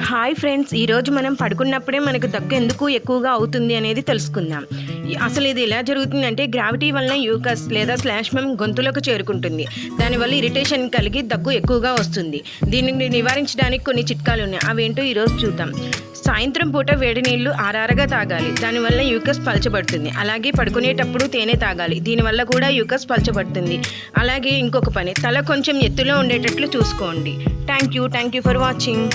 Hi friends, ఈరోజు మనం పడుకున్నప్పుడే మనకు దగ్గు ఎందుకు ఎక్కువగా అవుతుంది అనేది తెలుసుకుందాం. అసలు ఇది ఎలా జరుగుతుందంటే గ్రావిటీ వలన యూకస్ లేదా శ్లాష్మం గొంతులోకి చేరుకుంటుంది. దానివల్ల ఇరిటేషన్ కలిగి దగ్గు ఎక్కువగా వస్తుంది. దీనిని నివారించడానికి కొన్ని చిట్కాలు ఉన్నాయి. అవేంటో ఈరోజు చూద్దాం. సాయంత్రం పూట వేడి నీళ్లు ఆరారగా తాగాలి. దానివల్ల యూకస్ పలచబడుతుంది. అలాగే పడుకునేటప్పుడు తేనె తాగాలి. దీనివల్ల కూడా యూకస్ పలచబడుతుంది. అలాగే ఇంకొక పని, తల కొంచెం ఎత్తులో ఉండేటట్లు చూసుకోండి. Thank you for watching.